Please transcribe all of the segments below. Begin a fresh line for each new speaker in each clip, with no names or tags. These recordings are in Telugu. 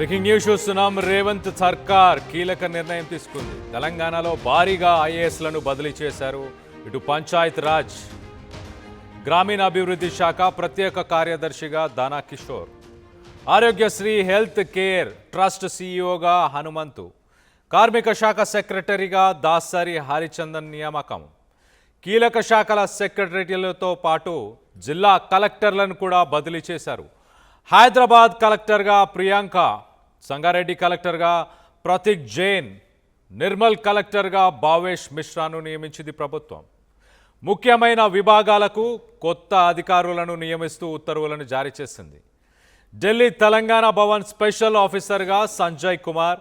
బ్రేకింగ్ న్యూస్ చూస్తున్నాం. రేవంత్ సర్కార్ కీలక నిర్ణయం తీసుకుంది. తెలంగాణలో భారీగా ఐఏఎస్లను బదిలీ చేశారు. ఇటు పంచాయత్ రాజ్, గ్రామీణాభివృద్ధి శాఖ ప్రత్యేక కార్యదర్శిగా Dana Kishore, Aarogyasri health care trust సీఈఓగా హనుమంతు, కార్మిక శాఖ సెక్రటరీగా దాసరి హరిచందన్ నియామకం. కీలక శాఖల సెక్రటరీలతో పాటు జిల్లా కలెక్టర్లను కూడా బదిలీ చేశారు. హైదరాబాద్ కలెక్టర్గా ప్రియాంక, సంగారెడ్డి కలెక్టర్గా ప్రతీక్ జైన్, నిర్మల్ కలెక్టర్గా భావేష్ మిశ్రాను నియమించింది ప్రభుత్వం. ముఖ్యమైన విభాగాలకు కొత్త అధికారులను నియమిస్తూ ఉత్తర్వులను జారీ చేసింది. ఢిల్లీ తెలంగాణ భవన్ స్పెషల్ ఆఫీసర్గా సంజయ్ కుమార్,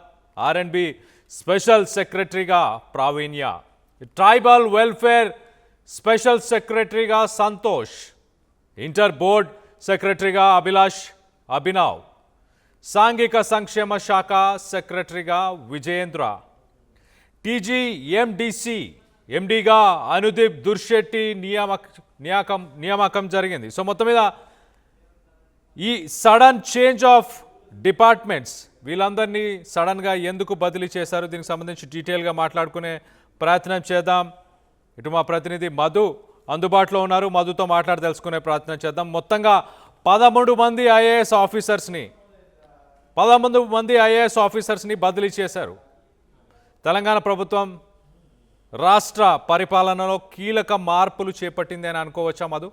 ఆర్ఎండ్బి స్పెషల్ సెక్రటరీగా ప్రావీణ్య, ట్రైబల్ వెల్ఫేర్ స్పెషల్ సెక్రటరీగా సంతోష్, ఇంటర్ బోర్డ్ సెక్రటరీగా అభినవ్, సాంఘిక సంక్షేమ శాఖ సెక్రటరీగా విజయేంద్ర, టీజీఎండిసి ఎండిగా అనుదీప్ దుర్శెట్టి నియామకం జరిగింది. సో మొత్తం మీద ఈ సడన్ చేంజ్ ఆఫ్ డిపార్ట్మెంట్స్, వీళ్ళందరినీ సడన్గా ఎందుకు బదిలీ చేశారు, దీనికి సంబంధించి డీటెయిల్గా మాట్లాడుకునే ప్రయత్నం చేద్దాం. ఇటు మా ప్రతినిధి మధు అందుబాటులో ఉన్నారు. మధుతో మాట్లాడి తెలుసుకునే ప్రయత్నం చేద్దాం. మొత్తంగా 13 మంది ఐఏఎస్ ఆఫీసర్స్ని బదిలీ చేశారు. తెలంగాణ ప్రభుత్వం రాష్ట్ర పరిపాలనలో కీలక మార్పులు చేపట్టింది అని అనుకోవచ్చా మధు?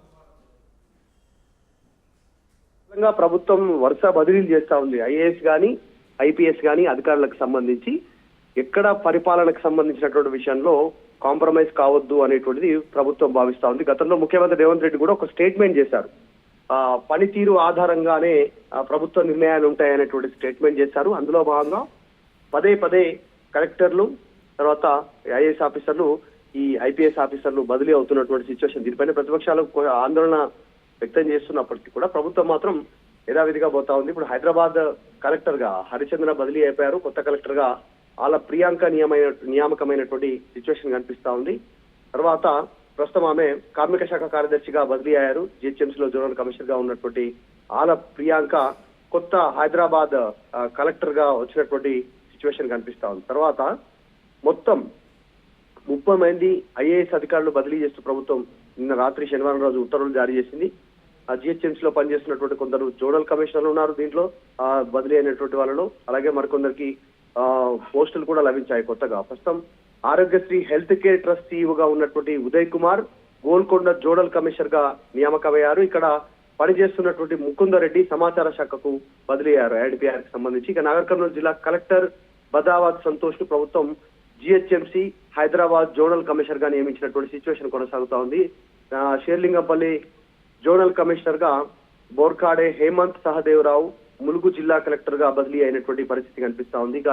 తెలంగాణ ప్రభుత్వం వరుస బదిలీలు చేస్తా ఉంది. ఐఏఎస్ గానీ ఐపీఎస్ గానీ అధికారులకు సంబంధించి ఎక్కడ పరిపాలనకు సంబంధించినటువంటి విషయంలో కాంప్రమైజ్ కావద్దు అనేటువంటిది ప్రభుత్వం భావిస్తా ఉంది. గతంలో ముఖ్యమంత్రి రేవంత్ రెడ్డి కూడా ఒక స్టేట్మెంట్ చేశారు. పనితీరు ఆధారంగానే ప్రభుత్వ నిర్ణయాలు ఉంటాయనేటువంటి స్టేట్మెంట్ చేశారు. అందులో భాగంగా పదే కలెక్టర్లు, తర్వాత ఐఏఎస్ ఆఫీసర్లు, ఈ ఐపీఎస్ ఆఫీసర్లు బదిలీ అవుతున్నటువంటి సిచ్యువేషన్. దీనిపైన ప్రతిపక్షాలు ఆందోళన వ్యక్తం చేస్తున్నప్పటికీ కూడా ప్రభుత్వం మాత్రం యథావిధిగా పోతా ఉంది. ఇప్పుడు హైదరాబాద్ కలెక్టర్ గా హరిచంద్ర బదిలీ అయిపోయారు. కొత్త కలెక్టర్ గా ఆల ప్రియాంక నియామకమైనటువంటి సిచ్యువేషన్ కనిపిస్తా ఉంది. తర్వాత ప్రస్తుతం ఆమె కార్మిక శాఖ కార్యదర్శిగా బదిలీ అయ్యారు. జిహెచ్ఎంసీ లో జోనల్ కమిషనర్ గా ఉన్నటువంటి ఆల ప్రియాంక కొత్త హైదరాబాద్ కలెక్టర్ గా వచ్చినటువంటి సిచ్యువేషన్ కనిపిస్తా ఉంది. తర్వాత మొత్తం 30 మంది ఐఏఎస్ అధికారులు బదిలీ చేస్తూ ప్రభుత్వం నిన్న రాత్రి శనివారం రోజు ఉత్తర్వులు జారీ చేసింది. జిహెచ్ఎంసీ లో పనిచేస్తున్నటువంటి కొందరు జోనల్ కమిషనర్లు ఉన్నారు దీంట్లో బదిలీ అయినటువంటి వాళ్ళలో. అలాగే మరికొందరికి పోస్టులు కూడా లభించాయి కొత్తగా. ప్రస్తుతం ఆరోగ్యశ్రీ హెల్త్ కేర్ ట్రస్ట్ సీఈఓగా ఉన్నటువంటి ఉదయ్ కుమార్ గోల్కొండ జోనల్ కమిషనర్ గా నియామకమయ్యారు. ఇక్కడ పనిచేస్తున్నటువంటి ముకుందరెడ్డి సమాచార శాఖకు బదిలీ అయ్యారు ఐడిపిఆర్ కి సంబంధించి. ఇక నాగర్ కర్నూలు జిల్లా కలెక్టర్ బదావత్ సంతోష్ ను ప్రభుత్వం జిహెచ్ఎంసీ హైదరాబాద్ జోనల్ కమిషనర్ గా నియమించినటువంటి సిచ్యువేషన్ కొనసాగుతా ఉంది. షేర్లింగంపల్లి జోనల్ కమిషనర్ గా బోర్కాడే హేమంత్ సహదేవరావు ములుగు జిల్లా కలెక్టర్ గా బదిలీ అయినటువంటి పరిస్థితి కనిపిస్తా ఉంది. ఇక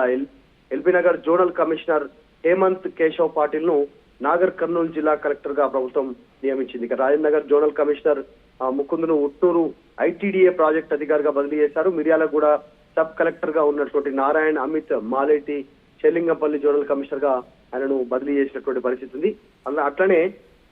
ఎల్బీ నగర్ జోనల్ కమిషనర్ హేమంత్ కేశవ్ పాటిల్ ను నాగర్ కర్నూలు జిల్లా కలెక్టర్ గా ప్రభుత్వం నియమించింది. ఇక రాజేంద్ర నగర్ జోనల్ కమిషనర్ ముకుందును ఉట్నూరు ఐటీడీఏ ప్రాజెక్ట్ అధికారిగా బదిలీ చేశారు. మిర్యాలగూడ సబ్ కలెక్టర్ గా ఉన్నటువంటి నారాయణ్ అమిత్ మాలేటి చెల్లింగంపల్లి జోనల్ కమిషనర్ గా ఆయనను బదిలీ చేసినటువంటి పరిస్థితి ఉంది. అట్లనే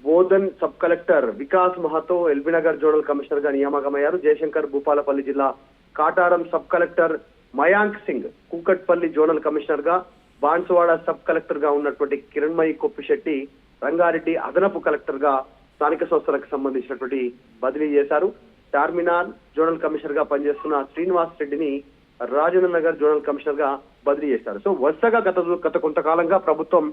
Bodhan sub collector Vikas Mahato LB Nagar zonal commissioner గా నియామకమయ్యారు. జయశంకర్ భూపాలపల్లి జిల్లా Kataram sub collector Mayank Singh Kukatpally zonal commissioner గా, బాన్సువాడ సబ్ కలెక్టర్ గా ఉన్నటువంటి కిరణ్మయి కొప్పిశెట్టి రంగారెడ్డి అదనపు కలెక్టర్ గా స్థానిక సంస్థలకు సంబంధించినటువంటి బదిలీ చేశారు. చార్మినార్ జోనల్ కమిషనర్ గా పనిచేస్తున్న శ్రీనివాస్ రెడ్డిని రాజేంద్ర నగర్ జోనల్ కమిషనర్ గా బదిలీ చేశారు. సో వరుసగా గత కొంతకాలంగా ప్రభుత్వం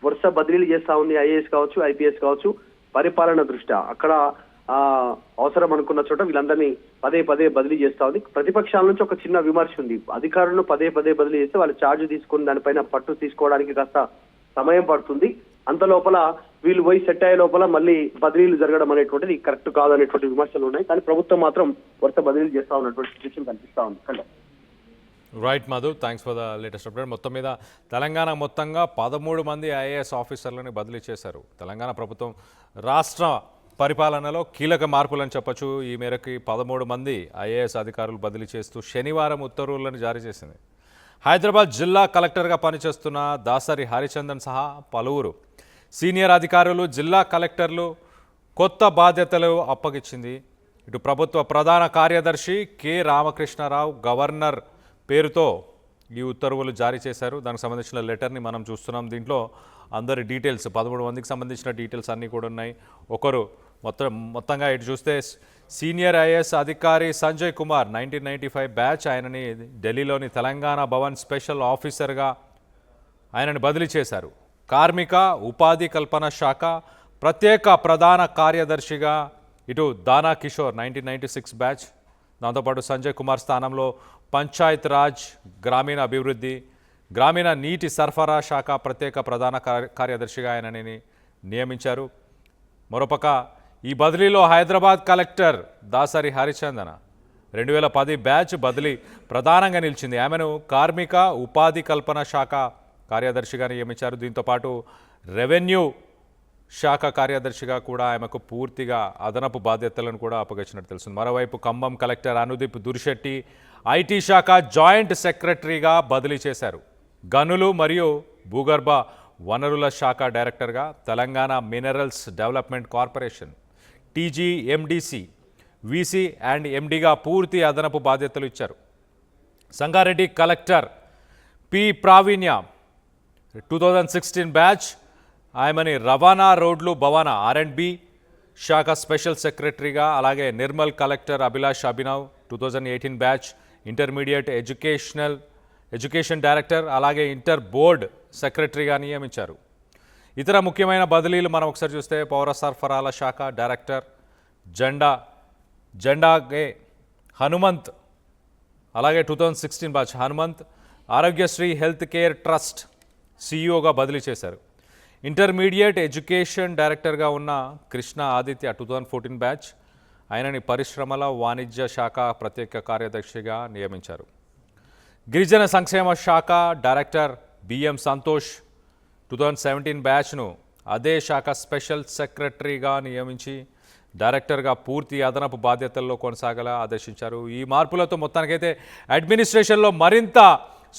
వరుస బదిలీలు చేస్తా ఉంది. ఐఏఎస్ కావచ్చు, ఐపీఎస్ కావచ్చు. పరిపాలన దృష్ట్యా అక్కడ అవసరం అనుకున్న చోట వీళ్ళందరినీ పదే బదిలీ చేస్తా ఉంది. ప్రతిపక్షాల నుంచి ఒక చిన్న విమర్శ ఉంది. అధికారులను పదే బదిలీ చేస్తే వాళ్ళు ఛార్జ్ తీసుకుని దానిపైన పట్టు తీసుకోవడానికి కాస్త సమయం పడుతుంది. అంత లోపల వీళ్ళు పోయి సెట్ అయ్యే లోపల మళ్ళీ బదిలీలు జరగడం అనేటువంటిది కరెక్ట్ కాదనేటువంటి విమర్శలు ఉన్నాయి. కానీ ప్రభుత్వం మాత్రం వరుస బదిలీలు చేస్తా ఉన్నటువంటి సిచ్యువేషన్ కనిపిస్తా ఉంది.
Right Madhu, thanks for the latest update. మొత్తం మీద తెలంగాణ మొత్తంగా 13 మంది ఐఏఎస్ ఆఫీసర్లను బదిలీ చేశారు. తెలంగాణ ప్రభుత్వం రాష్ట్ర పరిపాలనలో కీలక మార్పులని చెప్పొచ్చు. ఈ మేరకు 13 మంది ఐఏఎస్ అధికారులు బదిలీ చేస్తూ శనివారం ఉత్తర్వులను జారీ చేసింది. హైదరాబాద్ జిల్లా కలెక్టర్గా పనిచేస్తున్న దాసరి హరిచందన్ సహా పలువురు సీనియర్ అధికారులు, జిల్లా కలెక్టర్లు కొత్త బాధ్యతలు అప్పగించింది. ఇటు ప్రభుత్వ ప్రధాన కార్యదర్శి కె రామకృష్ణారావు, గవర్నర్ పేరుతో ఈ ఉత్తర్వులు జారీ చేశారు. దానికి సంబంధించిన లెటర్ని మనం చూస్తున్నాం. దీంట్లో అందరి డీటెయిల్స్ 13 మందికి సంబంధించిన డీటెయిల్స్ అన్నీ కూడా ఉన్నాయి. ఒకరు మొత్తంగా ఇటు చూస్తే సీనియర్ ఐఏఎస్ అధికారి సంజయ్ కుమార్ 1995 బ్యాచ్. ఆయనని ఢిల్లీలోని తెలంగాణ భవన్ స్పెషల్ ఆఫీసర్గా ఆయనని బదిలీ చేశారు. కార్మిక ఉపాధి కల్పన శాఖ ప్రత్యేక ప్రధాన కార్యదర్శిగా ఇటు దానా కిషోర్ 1996 బ్యాచ్. దాంతోపాటు సంజయ్ కుమార్ స్థానంలో పంచాయత్ రాజ్, గ్రామీణ అభివృద్ధి, గ్రామీణ నీటి సరఫరా శాఖ ప్రత్యేక ప్రధాన కార్యదర్శిగా ఆయనని నియమించారు. మరోపక్క ఈ బదిలీలో హైదరాబాద్ కలెక్టర్ దాసరి హరిచందన 2010 బ్యాచ్ బదిలీ ప్రధానంగా నిలిచింది. ఆమెను కార్మిక ఉపాధి కల్పన శాఖ కార్యదర్శిగా నియమించారు. దీంతోపాటు రెవెన్యూ శాఖ కార్యదర్శిగా కూడా ఆమెకు పూర్తిగా అదనపు బాధ్యతలను కూడా అప్పగించినట్టు తెలుస్తుంది. మరోవైపు ఖమ్మం కలెక్టర్ అనుదీప్ దురిశెట్టి ఐటీ శాఖ జాయింట్ సెక్రటరీగా బదిలీ చేశారు. గనులు మరియు భూగర్భ వనరుల శాఖ డైరెక్టర్గా Telangana minerals development corporation TGMDC VC and ఎండిగా పూర్తి అదనపు బాధ్యతలు ఇచ్చారు. Sangareddy collector P Praveenya 2016 batch. ఆమెని రవాణా రోడ్లు భవన R&B శాఖ స్పెషల్ సెక్రటరీగా, అలాగే Nirmal collector Abhilash Abhinav 2018 batch intermediate education director, అలాగే ఇంటర్ బోర్డ్ సెక్రటరీగా నియమించారు. ఇతర ముఖ్యమైన బదిలీలు మనం ఒకసారి చూస్తే పౌర సరఫరాల శాఖ డైరెక్టర్ జెండాగే హనుమంత్, అలాగే 2016 batch Hanumanth Aarogyasri health care trust సిఇఓగా బదిలీ చేశారు. ఇంటర్మీడియట్ ఎడ్యుకేషన్ డైరెక్టర్గా ఉన్న కృష్ణ ఆదిత్య 2014 బ్యాచ్. ఆయనని పరిశ్రమల వాణిజ్య శాఖ ప్రత్యేక కార్యదర్శిగా నియమించారు. గిరిజన సంక్షేమ శాఖ డైరెక్టర్ బిఎం సంతోష్ 2017 బ్యాచ్ను అదే శాఖ స్పెషల్ సెక్రటరీగా నియమించి డైరెక్టర్గా పూర్తి అదనపు బాధ్యతల్లో కొనసాగేలా ఆదేశించారు. ఈ మార్పులతో మొత్తానికైతే అడ్మినిస్ట్రేషన్లో మరింత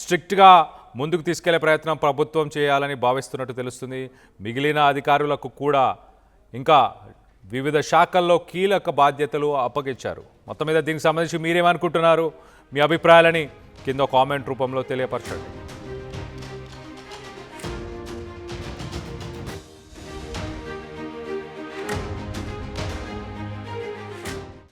స్ట్రిక్ట్గా ముందుకు తీసుకెళ్లే ప్రయత్నం ప్రభుత్వం చేయాలని భావిస్తున్నట్టు తెలుస్తుంది. మిగిలిన అధికారులకు కూడా ఇంకా వివిధ శాఖల్లో కీలక బాధ్యతలు అప్పగించారు. మొత్తం మీద దీనికి సంబంధించి మీరేమనుకుంటున్నారు? మీ అభిప్రాయాలని కింద కామెంట్ రూపంలో తెలియపరచండి.